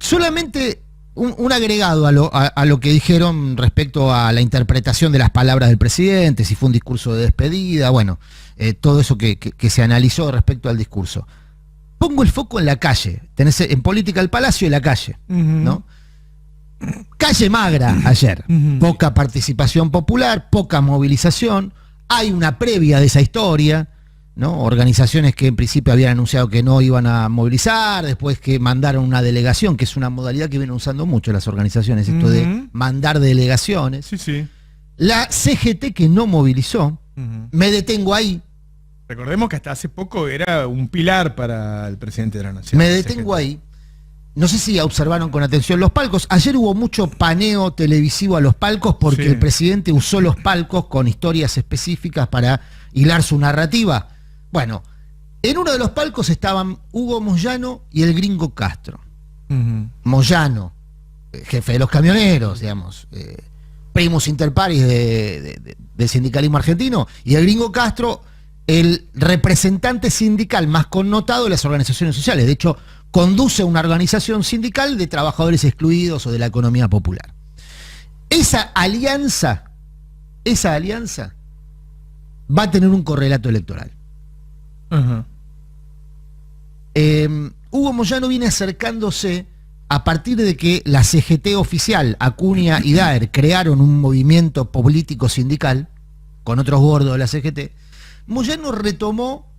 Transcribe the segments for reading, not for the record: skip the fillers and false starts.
Solamente un agregado a lo que dijeron respecto a la interpretación de las palabras del presidente, si fue un discurso de despedida, bueno, todo eso que se analizó respecto al discurso. Pongo el foco en la calle. Tenés en política el Palacio y la calle, ¿no? Calle magra ayer. Poca participación popular, poca movilización. Hay una previa de esa historia, ¿no? Organizaciones que en principio habían anunciado que no iban a movilizar, después que mandaron una delegación, que es una modalidad que vienen usando mucho las organizaciones, esto de mandar delegaciones. Sí, sí. La CGT que no movilizó, me detengo ahí. Recordemos que hasta hace poco era un pilar para el presidente de la Nación. Me detengo ahí. No sé si observaron con atención los palcos. Ayer hubo mucho paneo televisivo a los palcos porque el presidente usó los palcos con historias específicas para hilar su narrativa. Bueno, en uno de los palcos estaban Hugo Moyano y el Gringo Castro. Moyano, jefe de los camioneros, digamos, primus inter pares del sindicalismo argentino, y el Gringo Castro, el representante sindical más connotado de las organizaciones sociales. De hecho, conduce una organización sindical de trabajadores excluidos o de la economía popular. Esa alianza va a tener un correlato electoral. Hugo Moyano viene acercándose a partir de que la CGT oficial, Acuña y Daer, crearon un movimiento político sindical con otros gordos de la CGT. Moyano retomó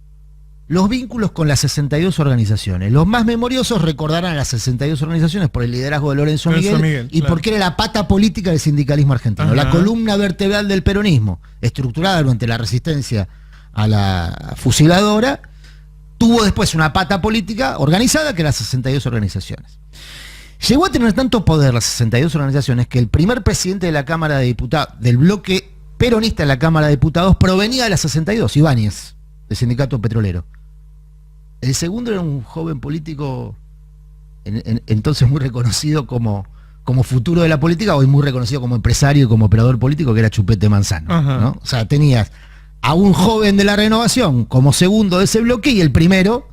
los vínculos con las 62 organizaciones. Los más memoriosos recordarán a las 62 organizaciones por el liderazgo de Lorenzo Miguel y porque era la pata política del sindicalismo argentino, la columna vertebral del peronismo, estructurada durante la resistencia a la fusiladora. Tuvo después una pata política organizada que las 62 organizaciones. Llegó a tener tanto poder las 62 organizaciones que el primer presidente de la Cámara de Diputados, del bloque peronista de la Cámara de Diputados, provenía de las 62, Ibáñez, del sindicato petrolero. El segundo era un joven político entonces muy reconocido como futuro de la política, hoy muy reconocido como empresario y como operador político, que era Chupete Manzano, ¿no? O sea, tenías a un joven de la Renovación como segundo de ese bloque y el primero,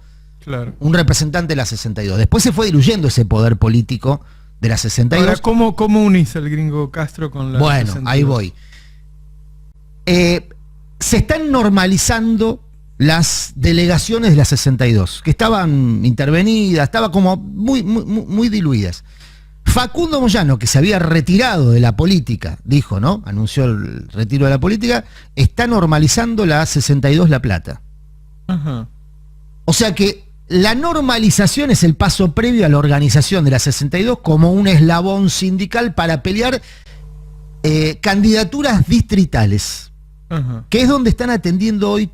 un representante de la 62. Después se fue diluyendo ese poder político de la 62. Ahora, ¿cómo unís al Gringo Castro con la 62? Bueno, ahí voy. Se están normalizando las delegaciones de la 62, que estaban intervenidas, estaban como muy diluidas. Facundo Moyano, que se había retirado de la política, dijo, ¿no? Anunció el retiro de la política, está normalizando la 62 La Plata. O sea que la normalización es el paso previo a la organización de la 62 como un eslabón sindical para pelear candidaturas distritales, que es donde están atendiendo hoy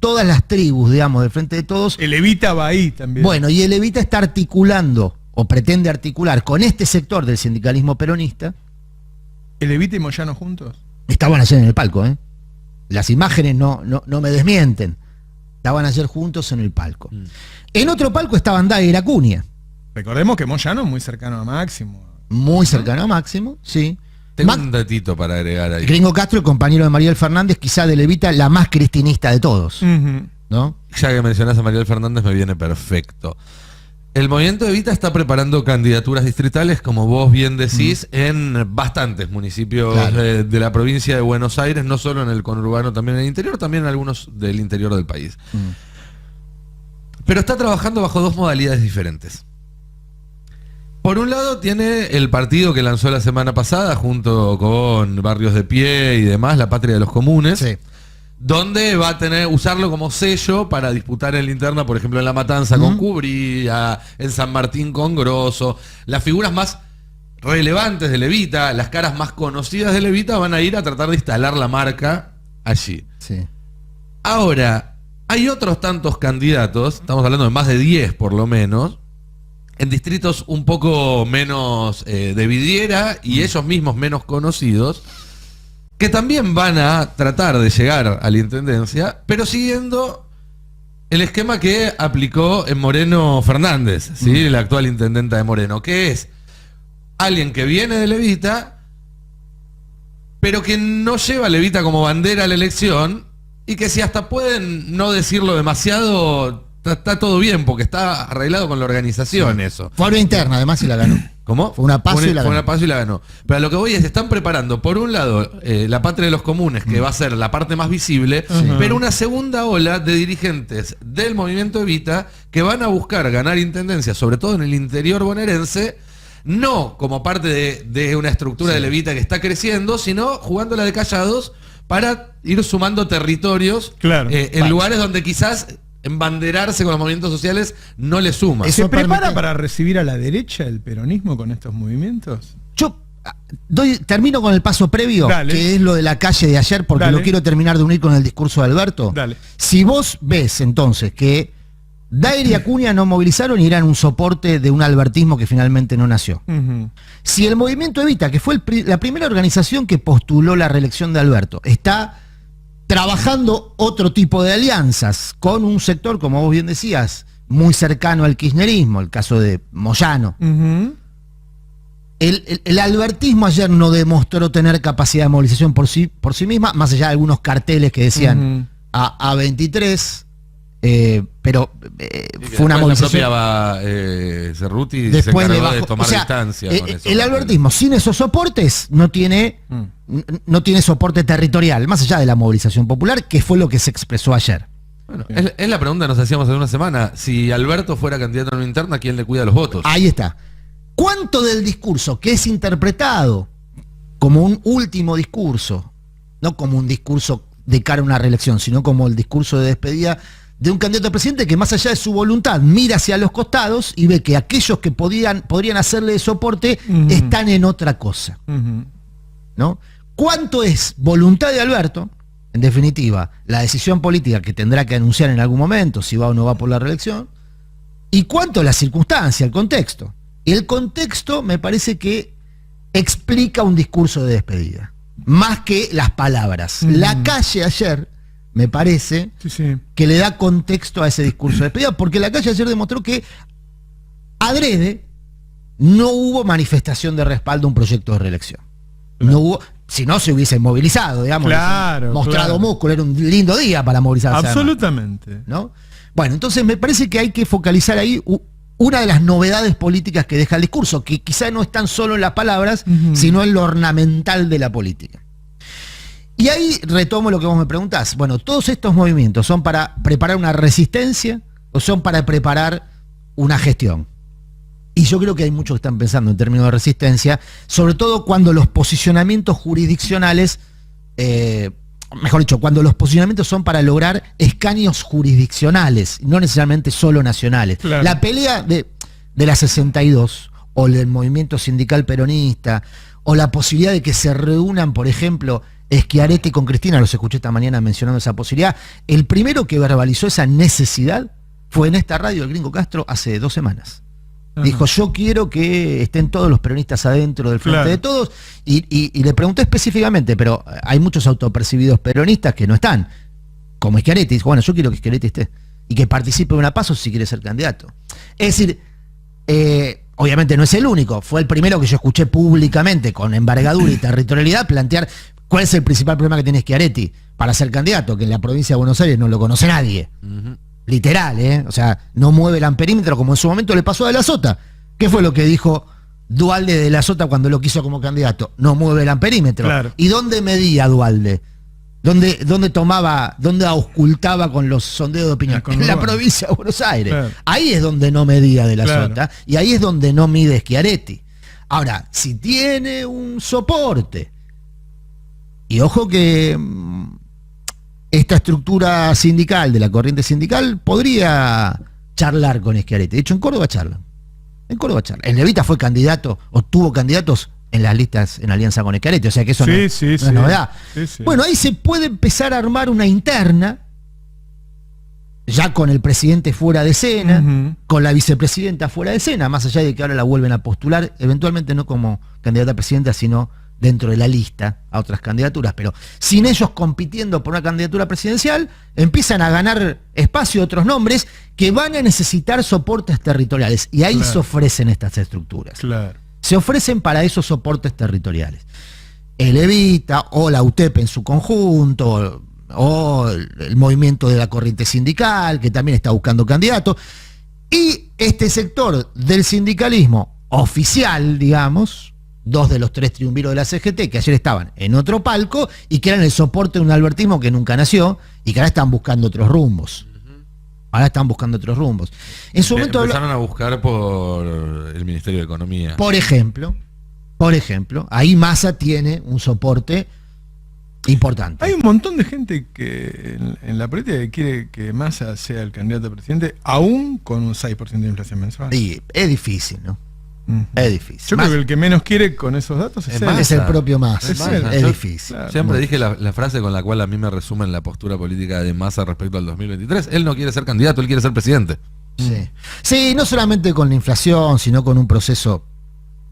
todas las tribus, digamos, del Frente de Todos. El Evita va ahí también. Bueno, y el Evita está articulando, o pretende articular, con este sector del sindicalismo peronista. ¿El Evita y Moyano juntos? Estaban ayer en el palco, ¿eh? Las imágenes no me desmienten. Estaban ayer juntos en el palco. En otro palco estaban Daer y Acuña. Recordemos que Moyano es muy cercano a Máximo. Muy cercano a Máximo, sí. Tengo un datito para agregar ahí. Gringo Castro, el compañero de Mariel Fernández, quizá de Levita, la más cristinista de todos, ¿no? Ya que mencionás a Mariel Fernández me viene perfecto. El movimiento Evita está preparando candidaturas distritales, como vos bien decís, en bastantes municipios de la provincia de Buenos Aires, no solo en el conurbano, también en el interior, también en algunos del interior del país. Pero está trabajando bajo dos modalidades diferentes. Por un lado tiene el partido que lanzó la semana pasada junto con Barrios de Pie y demás, La Patria de los Comunes, donde va a usarlo como sello para disputar en la interna, por ejemplo en La Matanza con Cubría, en San Martín con Grosso. Las figuras más relevantes de Levita, las caras más conocidas de Levita, van a ir a tratar de instalar la marca allí. Ahora, hay otros tantos candidatos, estamos hablando de más de 10 por lo menos, en distritos un poco menos de vidriera y ellos mismos menos conocidos, que también van a tratar de llegar a la intendencia, pero siguiendo el esquema que aplicó en Moreno Fernández, ¿sí? La actual intendenta de Moreno, que es alguien que viene de Levita, pero que no lleva Levita como bandera a la elección, y que si hasta pueden no decirlo demasiado, está todo bien, porque está arreglado con la organización eso. Fue algo interna, además, y la ganó. ¿Cómo? Fue una PASO y la Fue ganó. una PASO y la ganó. Pero a lo que voy es, están preparando, por un lado, la Patria de los Comunes, que va a ser la parte más visible, pero una segunda ola de dirigentes del movimiento Evita que van a buscar ganar intendencia, sobre todo en el interior bonaerense, no como parte de una estructura de Evita que está creciendo, sino jugándola de callados para ir sumando territorios en lugares donde quizás embanderarse con los movimientos sociales no le suma. ¿Se prepara para recibir a la derecha el peronismo con estos movimientos? Yo termino con el paso previo, que es lo de la calle de ayer, porque lo quiero terminar de unir con el discurso de Alberto. Si vos ves entonces que Daer y Acuña no movilizaron y eran un soporte de un albertismo que finalmente no nació. Si el movimiento Evita, que fue la primera organización que postuló la reelección de Alberto, está trabajando otro tipo de alianzas con un sector, como vos bien decías, muy cercano al kirchnerismo, el caso de Moyano. El albertismo ayer no demostró tener capacidad de movilización por sí misma, más allá de algunos carteles que decían a 23, pero fue una movilización. La propia Cerruti después se encargó de tomar distancia con eso. El albertismo sin esos soportes no tiene soporte territorial, más allá de la movilización popular, que fue lo que se expresó ayer. Bueno, es la pregunta que nos hacíamos hace una semana. Si Alberto fuera candidato a una interna, ¿quién le cuida los votos? Ahí está. ¿Cuánto del discurso que es interpretado como un último discurso, no como un discurso de cara a una reelección, sino como el discurso de despedida de un candidato a presidente que, más allá de su voluntad, mira hacia los costados y ve que aquellos que podrían hacerle de soporte están en otra cosa? ¿No? ¿Cuánto es voluntad de Alberto? En definitiva, la decisión política que tendrá que anunciar en algún momento si va o no va por la reelección. ¿Y cuánto la circunstancia, el contexto? El contexto me parece que explica un discurso de despedida, más que las palabras. La calle ayer, me parece, que le da contexto a ese discurso de despedida, porque la calle ayer demostró que adrede no hubo manifestación de respaldo a un proyecto de reelección. No hubo, si no se hubiesen movilizado, digamos, mostrado músculo, era un lindo día para movilizarse. Absolutamente. Además, ¿no? Bueno, entonces me parece que hay que focalizar ahí una de las novedades políticas que deja el discurso, que quizá no están solo en las palabras, sino en lo ornamental de la política. Y ahí retomo lo que vos me preguntás. Bueno, ¿todos estos movimientos son para preparar una resistencia o son para preparar una gestión? Y yo creo que hay muchos que están pensando en términos de resistencia, sobre todo cuando los posicionamientos jurisdiccionales, mejor dicho, cuando los posicionamientos son para lograr escaños jurisdiccionales, no necesariamente solo nacionales. La pelea de la 62 o del movimiento sindical peronista o la posibilidad de que se reúnan, por ejemplo, Schiaretti con Cristina, los escuché esta mañana mencionando esa posibilidad, el primero que verbalizó esa necesidad fue en esta radio el Gringo Castro hace 2 semanas. Dijo, yo quiero que estén todos los peronistas adentro del Frente de Todos, y le pregunté específicamente, pero hay muchos autopercibidos peronistas que no están, como Schiaretti. Dijo, bueno, yo quiero que Schiaretti esté, y que participe de una PASO si quiere ser candidato. Es decir, obviamente no es el único, fue el primero que yo escuché públicamente, con envergadura y territorialidad, plantear cuál es el principal problema que tiene Schiaretti para ser candidato, que en la provincia de Buenos Aires no lo conoce nadie. Literal, o sea, no mueve el amperímetro como en su momento le pasó a De la Sota. ¿Qué fue lo que dijo Duhalde de La Sota cuando lo quiso como candidato? No mueve el amperímetro. ¿Y dónde medía Duhalde? ¿Dónde auscultaba con los sondeos de opinión? En la provincia de Buenos Aires. Ahí es donde no medía De la Sota y ahí es donde no mide Schiaretti. Ahora, si tiene un soporte, y ojo que esta estructura sindical, de la corriente sindical, podría charlar con Schiaretti. De hecho, en Córdoba charlan. En Evita fue candidato, o tuvo candidatos en las listas en alianza con Schiaretti, o sea que eso no es novedad. Bueno, ahí se puede empezar a armar una interna, ya con el presidente fuera de escena, con la vicepresidenta fuera de escena, más allá de que ahora la vuelven a postular, eventualmente no como candidata a presidenta, sino dentro de la lista a otras candidaturas, pero sin ellos compitiendo por una candidatura presidencial, empiezan a ganar espacio otros nombres que van a necesitar soportes territoriales, y ahí se ofrecen estas estructuras. Se ofrecen para esos soportes territoriales. El Evita o la UTEP en su conjunto, o el movimiento de la corriente sindical, que también está buscando candidatos, y este sector del sindicalismo oficial, digamos, 2 de los 3 triunviros de la CGT, que ayer estaban en otro palco y que eran el soporte de un albertismo que nunca nació y que ahora están buscando otros rumbos. En su momento empezaron a buscar por el Ministerio de Economía. Por ejemplo, ahí Massa tiene un soporte importante. Hay un montón de gente que en la política que quiere que Massa sea el candidato a presidente, aún con un 6% de inflación mensual. Y es difícil, ¿no? Es difícil. Yo creo que el que menos quiere con esos datos es él. Es el propio Massa. Es Yo difícil. Claro. siempre dije la frase con la cual a mí me resumen la postura política de Massa respecto al 2023. Él no quiere ser candidato, él quiere ser presidente. Sí, no solamente con la inflación, sino con un proceso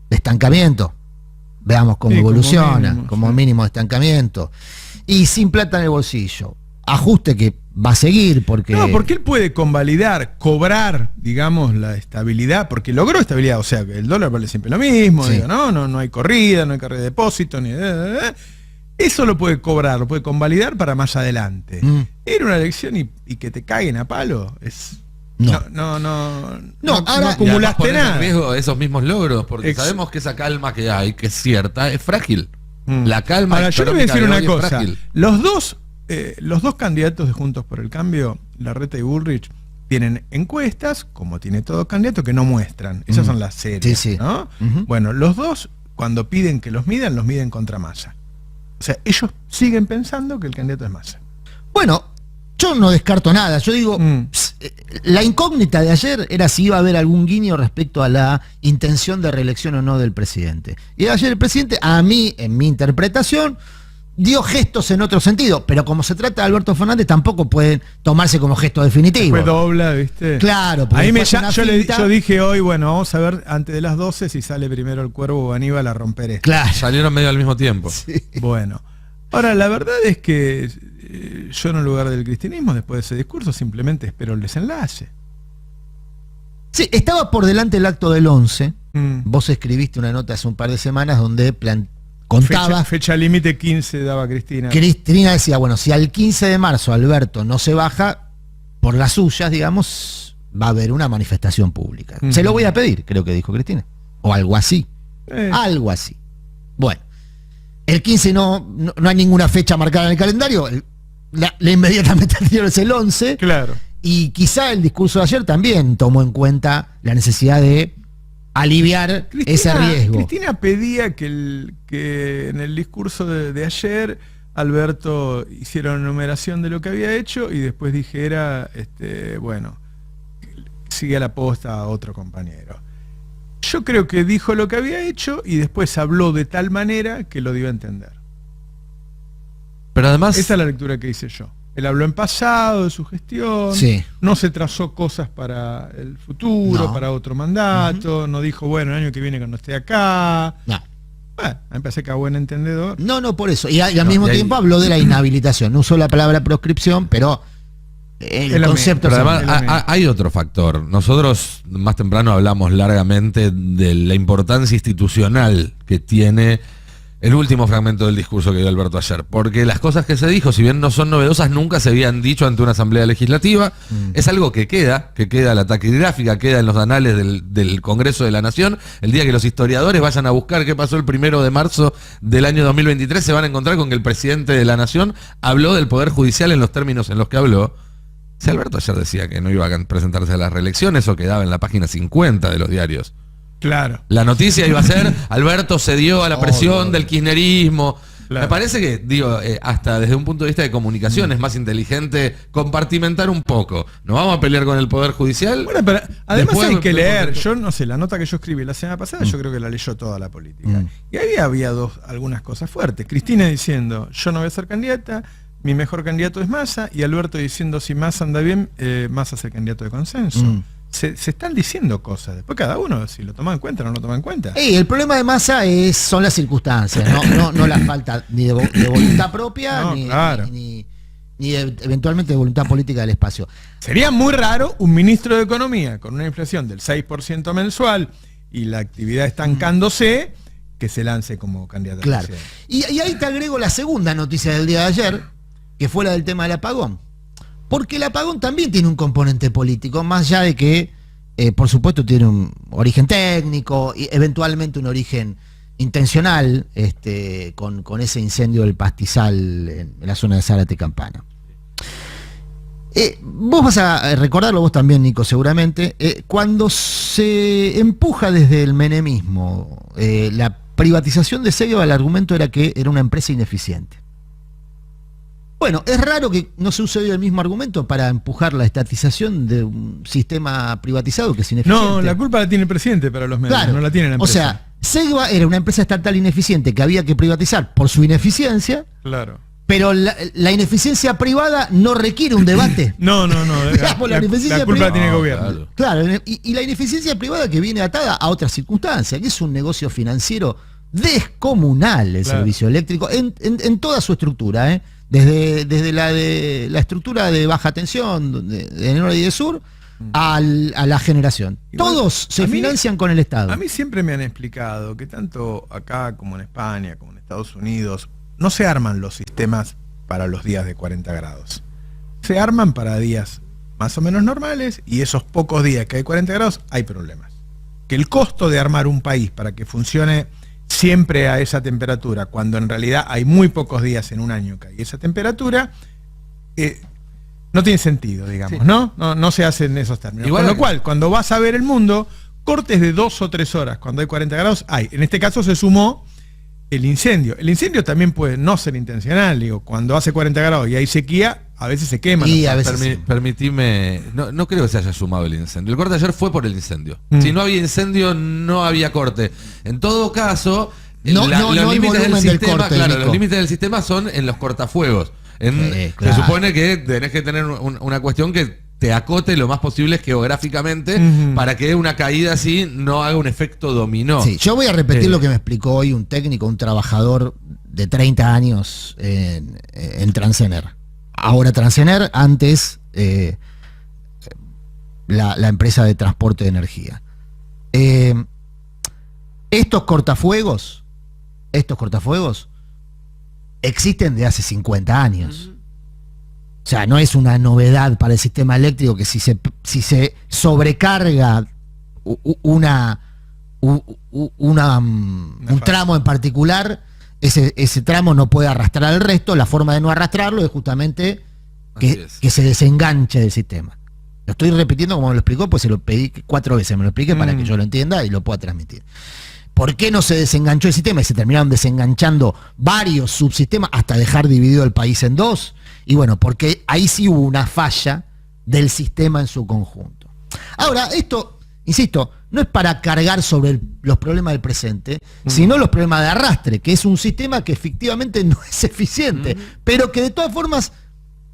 de estancamiento. Veamos cómo evoluciona, como mínimo de estancamiento. Y sin plata en el bolsillo. Ajuste que va a seguir porque... No, porque él puede convalidar, cobrar, digamos, la estabilidad, porque logró estabilidad, o sea, que el dólar vale siempre lo mismo, Sí. digo, no hay corrida, no hay carrera de depósito, ni eso lo puede cobrar, lo puede convalidar para más adelante. Ir a una elección y que te caigan a palo, es... No. No ahora- acumulaste poner en nada. riesgo esos mismos logros, porque sabemos que esa calma que hay, que es cierta, es frágil. La calma Ahora, yo le voy a decir económica de una hoy es cosa. frágil. Los dos candidatos de Juntos por el Cambio, Larreta y Bullrich, tienen encuestas, como tiene todo candidato, que no muestran. Esas son las serias, Sí. ¿no? Bueno, los dos, cuando piden que los miden contra Massa. O sea, ellos siguen pensando que el candidato es Massa. Bueno, yo no descarto nada. Yo digo, la incógnita de ayer era si iba a haber algún guiño respecto a la intención de reelección o no del presidente. Y ayer el presidente, a mí, en mi interpretación, dio gestos en otro sentido, pero como se trata de Alberto Fernández, tampoco pueden tomarse como gesto definitivo. Después dobla, ¿viste? Claro, porque Ahí después una finta. yo dije hoy, bueno, vamos a ver antes de las 12 si sale primero el Cuervo o Aníbal a romper esto. Claro. Salieron medio al mismo tiempo. Bueno, ahora la verdad es que yo en lugar del cristianismo, después de ese discurso, simplemente espero el desenlace. Sí, estaba por delante el acto del 11. Mm. Vos escribiste una nota hace un par de semanas donde contaba... Fecha límite 15 daba Cristina. Cristina decía, bueno, si al 15 de marzo Alberto no se baja por las suyas, digamos, va a haber una manifestación pública. Se lo voy a pedir, creo que dijo Cristina. O algo así. Algo así. Bueno, el 15 no hay ninguna fecha marcada en el calendario. La inmediatamente anterior es el 11. Claro. Y quizá el discurso de ayer también tomó en cuenta la necesidad de aliviar ese riesgo. Cristina pedía que en el discurso de ayer Alberto hiciera una enumeración de lo que había hecho y después dijera, bueno, sigue a la posta a otro compañero. Yo creo que dijo lo que había hecho y después habló de tal manera que lo dio a entender. Pero además... Esa es la lectura que hice yo. Él habló en pasado de su gestión, Sí. no se trazó cosas para el futuro, No. para otro mandato, no dijo, bueno, el año que viene cuando esté acá. No. Bueno, me parece que a buen entendedor. No, por eso. Y al mismo tiempo habló de la inhabilitación. No usó la palabra proscripción, pero el Es lo concepto... mismo. Pero es el además mismo. hay otro factor. Nosotros más temprano hablamos largamente de la importancia institucional que tiene el último fragmento del discurso que dio Alberto ayer. Porque las cosas que se dijo, si bien no son novedosas, nunca se habían dicho ante una asamblea legislativa. Es algo que queda la taquigráfica, queda en los anales del Congreso de la Nación. El día que los historiadores vayan a buscar qué pasó el 1 de marzo del año 2023, se van a encontrar con que el presidente de la Nación habló del Poder Judicial en los términos en los que habló. Si Alberto ayer decía que no iba a presentarse a las reelecciones, eso quedaba en la página 50 de los diarios. Claro. La noticia iba a ser, Alberto cedió a la presión del kirchnerismo. Claro. Me parece que, hasta desde un punto de vista de comunicación es más inteligente compartimentar un poco. Nos vamos a pelear con el Poder Judicial. Bueno, pero además Después- hay que leer. Yo no sé, la nota que yo escribí la semana pasada, yo creo que la leyó toda la política. Y ahí había algunas cosas fuertes. Cristina diciendo, yo no voy a ser candidata, mi mejor candidato es Massa, y Alberto diciendo, si Massa anda bien, Massa es el candidato de consenso. Se están diciendo cosas. Después cada uno, si lo toma en cuenta o no lo toma en cuenta. El problema de Massa son las circunstancias, no la falta ni de voluntad propia, No, ni, claro. ni eventualmente de voluntad política del espacio. Sería muy raro un ministro de Economía con una inflación del 6% mensual y la actividad estancándose que se lance como candidato a Claro. presidente. Y ahí te agrego la segunda noticia del día de ayer, que fue la del tema del apagón. Porque el apagón también tiene un componente político, más allá de que, por supuesto, tiene un origen técnico y eventualmente un origen intencional, con ese incendio del pastizal en la zona de Zárate Campana. Vos vas a recordarlo, vos también, Nico, seguramente, cuando se empuja desde el menemismo la privatización de Cegba, el argumento era que era una empresa ineficiente. Bueno, es raro que no se use hoy el mismo argumento para empujar la estatización de un sistema privatizado que es ineficiente. No, la culpa la tiene el presidente para los medios, claro, no la tiene la empresa. O sea, Cegba era una empresa estatal ineficiente que había que privatizar por su ineficiencia. Claro. Pero la ineficiencia privada no requiere un debate. No. Digamos, La culpa la tiene el gobierno. Claro, y la ineficiencia privada que viene atada a otras circunstancias, que es un negocio financiero descomunal el servicio eléctrico en toda su estructura, desde la estructura de baja tensión de Norte y de Sur a la generación. Igual, todos se financian con el Estado. A mí siempre me han explicado que tanto acá como en España, como en Estados Unidos, no se arman los sistemas para los días de 40 grados. Se arman para días más o menos normales, y esos pocos días que hay 40 grados hay problemas. Que el costo de armar un país para que funcione siempre a esa temperatura, cuando en realidad hay muy pocos días en un año que hay esa temperatura, no tiene sentido, digamos, sí. No se hace en esos términos. Igual, con lo cual, cuando vas a ver el mundo, cortes de 2 o 3 horas, cuando hay 40 grados, hay. En este caso se sumó el incendio. El incendio también puede no ser intencional, digo, cuando hace 40 grados y hay sequía, a veces se queman. Y a veces permitime, no creo que se haya sumado el incendio. El corte de ayer fue por el incendio. Si no había incendio, no había corte. En todo caso, los límites del sistema, claro, los límites del sistema son en los cortafuegos. Se supone que tenés que tener una cuestión que te acote lo más posible geográficamente para que una caída así no haga un efecto dominó. Sí, yo voy a repetir lo que me explicó hoy un técnico, un trabajador de 30 años en Transener. Ahora Transener, antes la empresa de transporte de energía. Estos cortafuegos existen de hace 50 años. O sea, no es una novedad para el sistema eléctrico que si se sobrecarga un tramo en particular, ese tramo no puede arrastrar al resto. La forma de no arrastrarlo es justamente que se desenganche del sistema. Lo estoy repitiendo como me lo explicó, pues se lo pedí 4 veces, me lo expliqué para que yo lo entienda y lo pueda transmitir. ¿Por qué no se desenganchó el sistema? Y se terminaron desenganchando varios subsistemas hasta dejar dividido el país en 2. Y bueno, porque ahí sí hubo una falla del sistema en su conjunto. Ahora, esto, insisto, no es para cargar sobre los problemas del presente, sino los problemas de arrastre, que es un sistema que efectivamente no es eficiente, pero que de todas formas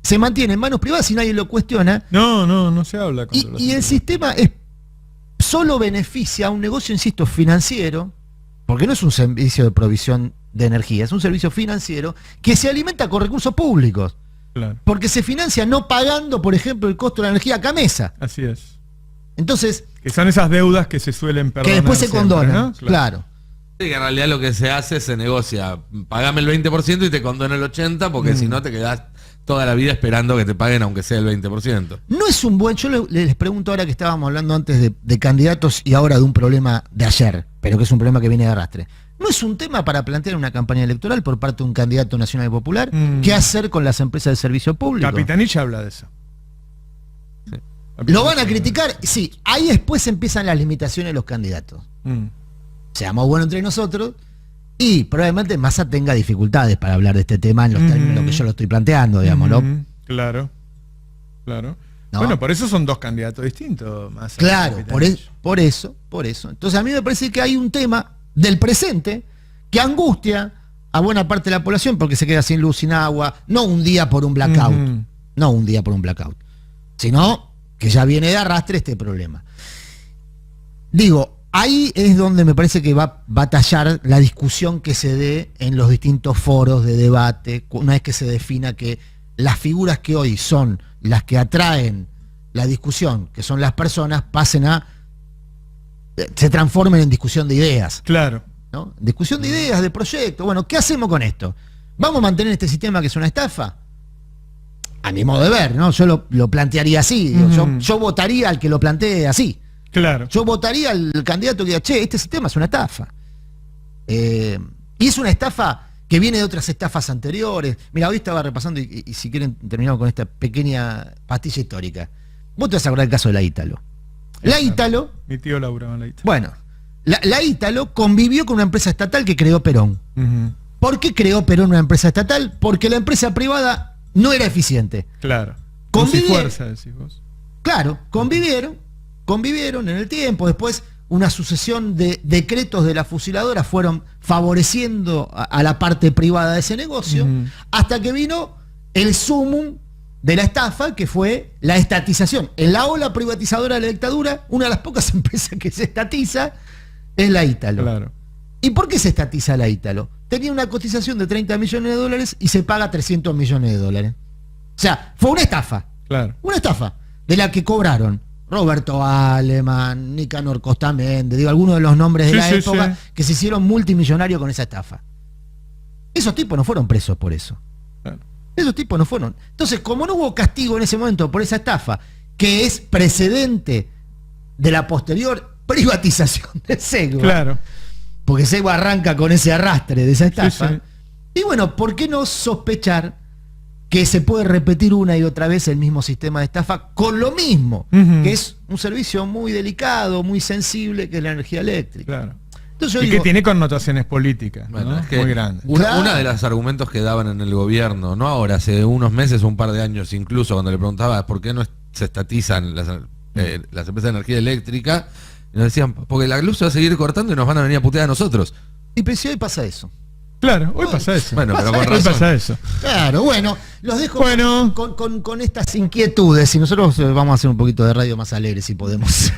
se mantiene en manos privadas y nadie lo cuestiona. No se habla. Y el sistema solo beneficia a un negocio, insisto, financiero, porque no es un servicio de provisión de energía, es un servicio financiero que se alimenta con recursos públicos. Claro. Porque se financia no pagando, por ejemplo, el costo de la energía a Camesa. Así es. Entonces, que son esas deudas que se suelen perdonar. Que después se condonan, ¿no? Claro. Sí, que en realidad lo que se hace se negocia. Pagame el 20% y te condono el 80%, porque si no te quedás toda la vida esperando que te paguen aunque sea el 20%. No es un buen... Yo les pregunto ahora que estábamos hablando antes de candidatos y ahora de un problema de ayer, pero que es un problema que viene de arrastre. ¿No es un tema para plantear una campaña electoral por parte de un candidato nacional y popular? ¿Qué hacer con las empresas de servicio público? Capitanich habla de eso. Sí. ¿Lo van a criticar? Sí, ahí después empiezan las limitaciones de los candidatos. Seamos buenos entre nosotros y probablemente Massa tenga dificultades para hablar de este tema en los términos que yo lo estoy planteando, digamos, ¿no? Claro. ¿No? Bueno, por eso son 2 candidatos distintos, Massa. Claro, por eso. Entonces a mí me parece que hay un tema del presente que angustia a buena parte de la población porque se queda sin luz, sin agua, no un día por un blackout, sino que ya viene de arrastre este problema. Digo, ahí es donde me parece que va a batallar la discusión que se dé en los distintos foros de debate, una vez que se defina que las figuras que hoy son las que atraen la discusión, que son las personas, se transformen en discusión de ideas. Claro. ¿No? Discusión de ideas, de proyectos. Bueno, ¿qué hacemos con esto? ¿Vamos a mantener este sistema que es una estafa? A mi modo de ver, ¿no? Yo lo plantearía así. Digo, yo votaría al que lo plantee así. Claro. Yo votaría al candidato que diga, che, este sistema es una estafa. Y es una estafa que viene de otras estafas anteriores. Mira, hoy estaba repasando, y si quieren terminamos con esta pequeña pastilla histórica. Vos te vas a acordar del caso de la Ítalo. La Ítalo... Mi tío laburaba en la Ítalo. Bueno, la Ítalo convivió con una empresa estatal que creó Perón. ¿Por qué creó Perón una empresa estatal? Porque la empresa privada no era eficiente. Claro. Fuerza, decís vos. Claro, convivieron en el tiempo. Después una sucesión de decretos de la fusiladora fueron favoreciendo a la parte privada de ese negocio, hasta que vino el sumum de la estafa, que fue la estatización. En la ola privatizadora de la dictadura, una de las pocas empresas que se estatiza es la Ítalo. Claro. ¿Y por qué se estatiza la Ítalo? Tenía una cotización de 30 millones de dólares y se paga 300 millones de dólares. O sea, fue una estafa. Claro. Una estafa de la que cobraron Roberto Aleman, Nicanor Costamende, digo, algunos de los nombres de la época que se hicieron multimillonarios con esa estafa. Esos tipos no fueron presos por eso. Claro. Esos tipos no fueron. Entonces, como no hubo castigo en ese momento por esa estafa, que es precedente de la posterior privatización de Segua, Claro. porque Segua arranca con ese arrastre de esa estafa, Sí. y bueno, ¿por qué no sospechar que se puede repetir una y otra vez el mismo sistema de estafa con lo mismo, que es un servicio muy delicado, muy sensible, que es la energía eléctrica? Claro. Entonces yo Y digo, que tiene connotaciones políticas, Bueno, ¿no? es que Muy grandes. una de los argumentos que daban en el gobierno, no ahora, hace unos meses, un par de años incluso, cuando le preguntaba por qué no se estatizan las empresas de energía eléctrica, y nos decían, porque la luz se va a seguir cortando y nos van a venir a putear a nosotros. y pero si hoy pasa eso. Hoy pasa eso. Bueno, pero con Hoy razón. pasa eso. Claro, bueno, los dejo Bueno. con estas inquietudes y nosotros vamos a hacer un poquito de radio más alegre si podemos.